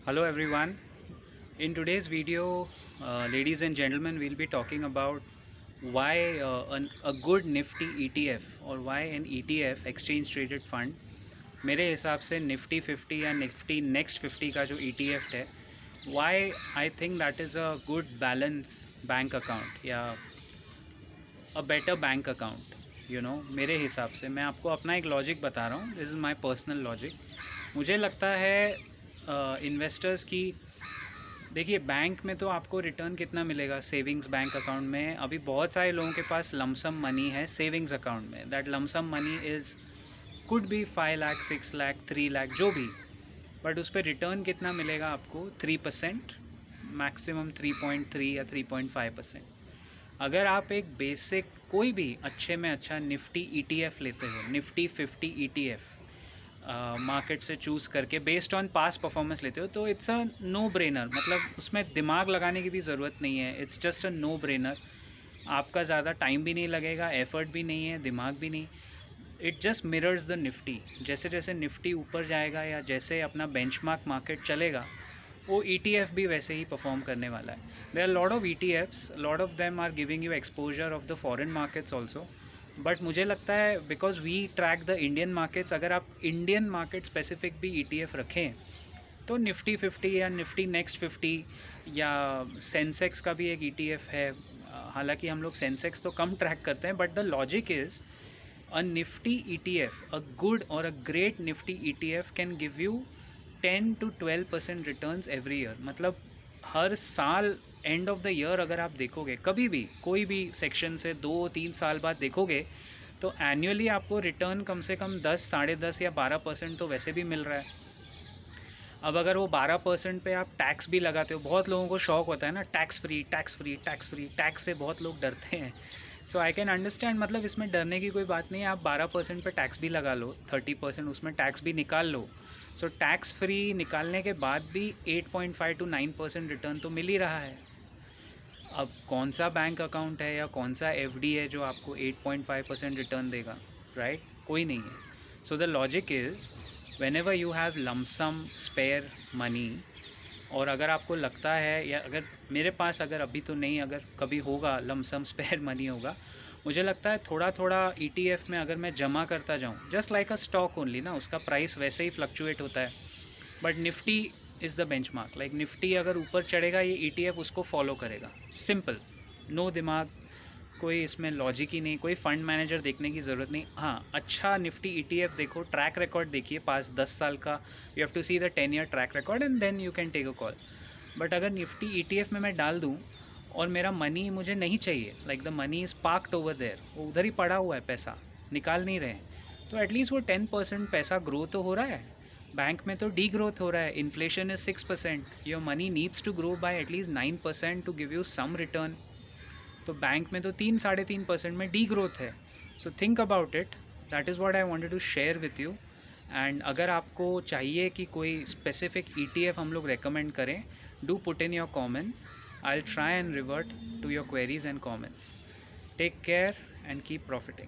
Hello everyone. In today's video, ladies and gentlemen, we'll be talking about why a good Nifty ETF or why an ETF exchange traded fund मेरे हिसाब से Nifty 50 या Nifty next 50 का जो ETF है why I think that is a good balance bank account या a better bank account मेरे हिसाब से मैं आपको अपना एक लॉजिक बता रहा हूँ. This is my personal logic. मुझे लगता है इन्वेस्टर्स की, देखिए बैंक में तो आपको रिटर्न कितना मिलेगा सेविंग्स बैंक अकाउंट में. अभी बहुत सारे लोगों के पास लमसम मनी है सेविंग्स अकाउंट में. That lump sum money is could be 5 lakh 6 lakh 3 lakh जो भी, बट उस पर रिटर्न कितना मिलेगा आपको 3%, मैक्सिमम 3.3 या 3.5%. अगर आप एक बेसिक कोई भी अच्छे में अच्छा निफ्टी ETF लेते हो, निफ्टी 50 ETF मार्केट से चूज़ करके बेस्ड ऑन पास्ट परफॉर्मेंस लेते हो, तो इट्स अ नो ब्रेनर. मतलब उसमें दिमाग लगाने की भी ज़रूरत नहीं है. It's just a no brainer. आपका ज़्यादा टाइम भी नहीं लगेगा, एफर्ट भी नहीं है, दिमाग भी नहीं. It just mirrors the Nifty. जैसे जैसे निफ्टी ऊपर जाएगा या जैसे अपना बेंचमार्क मार्केट चलेगा, वो ETF भी वैसे ही परफॉर्म करने वाला है. There are lot of ETFs, lot of them are giving you exposure of the foreign markets also. But मुझे लगता है because we track the Indian markets, अगर आप इंडियन मार्केट स्पेसिफिक भी ETF रखें तो निफ्टी 50 या निफ्टी नेक्स्ट 50 या सेंसेक्स का भी एक ETF है. हालांकि हम लोग सेंसेक्स तो कम ट्रैक करते हैं, but the logic is a nifty ETF, a good or a great nifty ETF can give you 10 to 12% returns every year. मतलब हर साल एंड ऑफ द ईयर अगर आप देखोगे कभी भी कोई भी सेक्शन से 2-3 साल बाद देखोगे, तो एनुअली आपको रिटर्न कम से कम 10, 10.5 या 12% तो वैसे भी मिल रहा है. अब अगर वो 12% पे आप टैक्स भी लगाते हो, बहुत लोगों को शौक होता है ना, tax free tax free tax free. Tax से बहुत लोग डरते हैं. सो आई कैन अंडरस्टैंड, मतलब इसमें डरने की कोई बात नहीं है. आप 12% पे टैक्स भी लगा लो, 30% उसमें टैक्स भी निकाल लो. सो टैक्स फ्री निकालने के बाद भी 8.5 to 9% रिटर्न तो मिल ही रहा है. अब कौन सा बैंक अकाउंट है या कौन सा FD है जो आपको 8.5% रिटर्न देगा, राइट? कोई नहीं है. So the logic is whenever you have lump sum spare money, और अगर आपको लगता है या अगर मेरे पास अगर अभी तो नहीं, अगर कभी होगा लमसम स्पेयर मनी होगा, मुझे लगता है थोड़ा थोड़ा ETF में अगर मैं जमा करता जाऊँ, just like a stock only ना, उसका प्राइस वैसे ही फ्लक्चुएट होता है. But Nifty is the benchmark. Like Nifty अगर ऊपर चढ़ेगा, ये ETF उसको फॉलो करेगा. सिंपल, नो दिमाग, कोई इसमें लॉजिक ही नहीं, कोई फंड मैनेजर देखने की ज़रूरत नहीं. हाँ, अच्छा निफ्टी ETF देखो, ट्रैक रिकॉर्ड देखिए पास 10 साल का. You have to see the 10 year track record and then you can take a call. But अगर निफ्टी ETF में मैं डाल दूँ और मेरा मनी मुझे नहीं चाहिए, like the money is parked over there, वो उधर ही पड़ा हुआ है, पैसा निकाल नहीं रहे हैं, तो एटलीस्ट वो 10% पैसा ग्रो तो हो रहा है. बैंक में तो डी ग्रोथ हो रहा है. Inflation is 6%, your money needs to grow by at least 9% to give you some return. तो बैंक में तो 3-3.5% में डी ग्रोथ है. So think about it. That is what I wanted to share with you. And अगर आपको चाहिए कि कोई स्पेसिफिक ETF हम लोग रेकमेंड करें, do put in your comments. I will try and revert to your queries and comments. Take care and keep profiting.